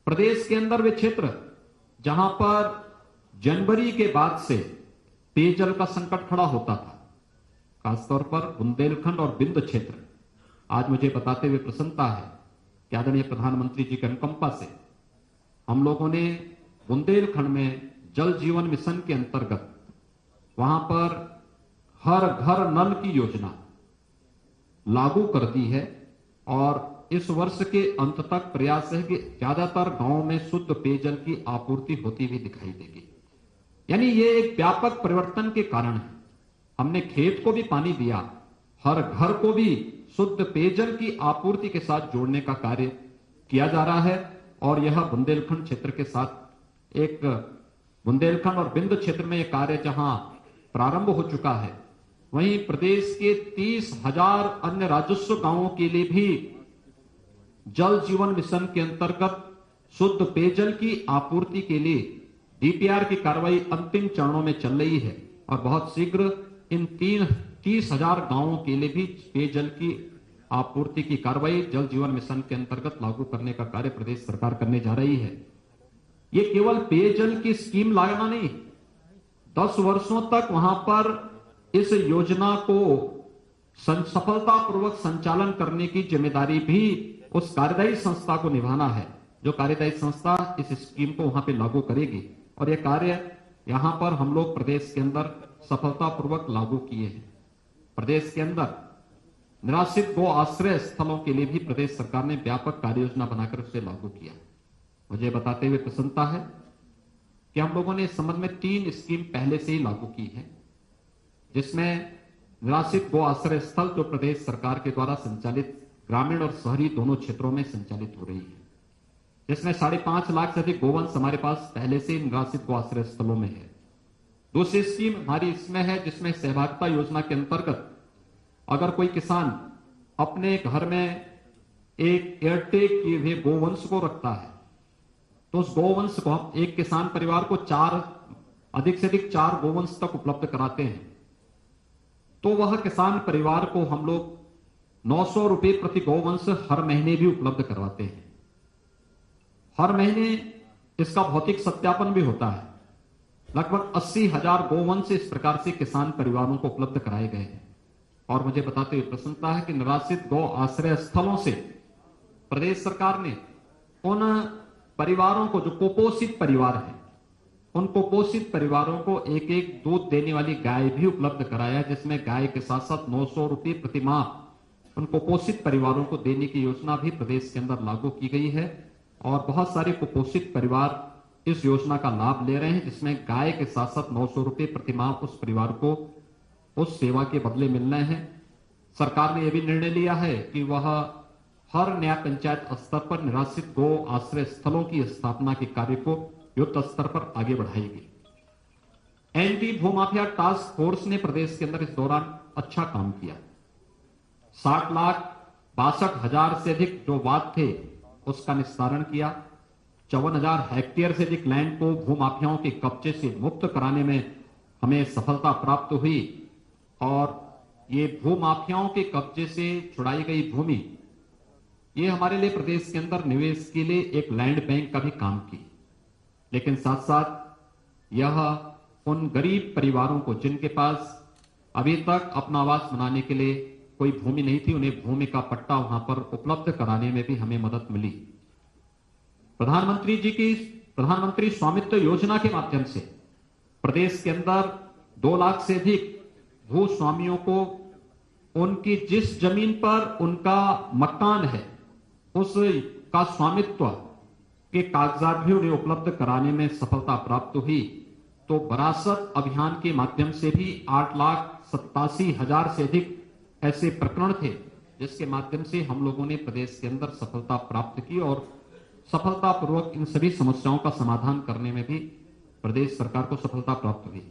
प्रदेश के अंदर वे क्षेत्र जहां पर जनवरी के बाद से पेयजल का संकट खड़ा होता था, खासतौर पर बुंदेलखंड और बिंद क्षेत्र, आज मुझे बताते हुए प्रसन्नता है कि आदरणीय प्रधानमंत्री जी के अनुकंपा से हम लोगों ने बुंदेलखंड में जल जीवन मिशन के अंतर्गत वहां पर हर घर नल की योजना लागू कर दी है और इस वर्ष के अंत तक प्रयास है कि ज्यादातर गांवों में शुद्ध पेयजल की आपूर्ति होती हुई दिखाई देगी। यानी ये एक व्यापक परिवर्तन के कारण है। हमने खेत को भी पानी दिया, हर घर को भी शुद्ध पेयजल की आपूर्ति के साथ जोड़ने का कार्य किया जा रहा है और यह बुंदेलखंड क्षेत्र के साथ एक बुंदेलखंड और बिंद क्षेत्र में यह कार्य जहां प्रारंभ हो चुका है, वहीं प्रदेश के 30,000 अन्य राजस्व गांवों के लिए भी जल जीवन मिशन के अंतर्गत शुद्ध पेयजल की आपूर्ति के लिए डीपीआर की कार्रवाई अंतिम चरणों में चल रही है और बहुत शीघ्र इन 30,000 गांवों के लिए भी पेयजल की आपूर्ति की कार्रवाई जल जीवन मिशन के अंतर्गत लागू करने का कार्य प्रदेश सरकार करने जा रही है। ये केवल पेयजल की स्कीम लाना नहीं, 10 वर्षों तक वहां पर इस योजना को सफलतापूर्वक संचालन करने की जिम्मेदारी भी उस कार्यदायी संस्था को निभाना है, जो कार्यदायी संस्था इस स्कीम को वहां पे लागू करेगी और यह कार्य यहां पर हम लोग प्रदेश के अंदर सफलतापूर्वक लागू किए हैं। प्रदेश के अंदर निराश्रित गो आश्रय स्थलों के लिए भी प्रदेश सरकार ने व्यापक कार्य योजना बनाकर उसे लागू किया। मुझे बताते हुए प्रसन्नता है कि हम लोगों ने इस संबंध में 3 स्कीम पहले से ही लागू की है, जिसमें निराश्रित गो आश्रय स्थल जो प्रदेश सरकार के द्वारा संचालित ग्रामीण और शहरी दोनों क्षेत्रों में संचालित हो रही है, जिसमें 5.5 लाख से अधिक गोवंश हमारे पास पहले से निराश्रित गो आश्रय स्थलों में है। दूसरी स्कीम हमारी इसमें है जिसमें सहभागिता योजना के अंतर्गत अगर कोई किसान अपने घर में एक एयरटेक किए हुए गोवंश को रखता है तो उस गोवंश को हम एक किसान परिवार को अधिक से अधिक 4 गोवंश तक उपलब्ध कराते हैं, तो वह किसान परिवार को हम लोग 900 रुपए प्रति गोवंश हर महीने भी उपलब्ध करवाते हैं। हर महीने इसका भौतिक सत्यापन भी होता है। लगभग 80,000 गोवंश इस प्रकार से किसान परिवारों को उपलब्ध कराए गए हैं और मुझे बताते हुए प्रसन्नता है कि निराश्रित गौ आश्रय स्थलों से प्रदेश सरकार ने उन परिवारों को जो कुपोषित परिवार हैं, उन कुपोषित परिवारों को एक दूध देने वाली गाय भी उपलब्ध कराया, जिसमें गाय के साथ साथ 900 रुपए प्रति माह उन कुपोषित परिवारों को देने की योजना भी प्रदेश के अंदर लागू की गई है और बहुत सारे कुपोषित परिवार इस योजना का लाभ ले रहे हैं, जिसमें गाय के साथ साथ 900 रुपए प्रति माह उस परिवार को उस सेवा के बदले मिल रहे हैं। सरकार ने यह भी निर्णय लिया है कि वह हर न्याय पंचायत स्तर पर निराश्रित गो आश्रय स्थलों की स्थापना के कार्य को युद्ध स्तर पर आगे बढ़ाएगी। एंटी भूमाफिया टास्क फोर्स ने प्रदेश के अंदर इस दौरान अच्छा काम किया। 60,62,000 से अधिक जो वाद थे उसका निस्तारण किया। 54,000 हेक्टेयर से अधिक लैंड को भूमाफियाओं के कब्जे से मुक्त कराने में हमें सफलता प्राप्त हुई और ये भूमाफियाओं के कब्जे से छुड़ाई गई भूमि ये हमारे लिए प्रदेश के अंदर निवेश के लिए एक लैंड बैंक का भी काम की, लेकिन साथ साथ यह उन गरीब परिवारों को जिनके पास अभी तक अपना आवास बनाने के लिए कोई भूमि नहीं थी, उन्हें भूमि का पट्टा वहां पर उपलब्ध कराने में भी हमें मदद मिली। प्रधानमंत्री जी की प्रधानमंत्री स्वामित्व योजना के माध्यम से प्रदेश के अंदर 2 लाख से अधिक भू स्वामियों को उनकी जिस जमीन पर उनका मकान है उसका स्वामित्व के कागजात भी उन्हें उपलब्ध कराने में सफलता प्राप्त हुई। तो वरासत अभियान के माध्यम से भी 8,87,000 से अधिक ऐसे प्रकरण थे जिसके माध्यम से हम लोगों ने प्रदेश के अंदर सफलता प्राप्त की और सफलतापूर्वक इन सभी समस्याओं का समाधान करने में भी प्रदेश सरकार को सफलता प्राप्त हुई।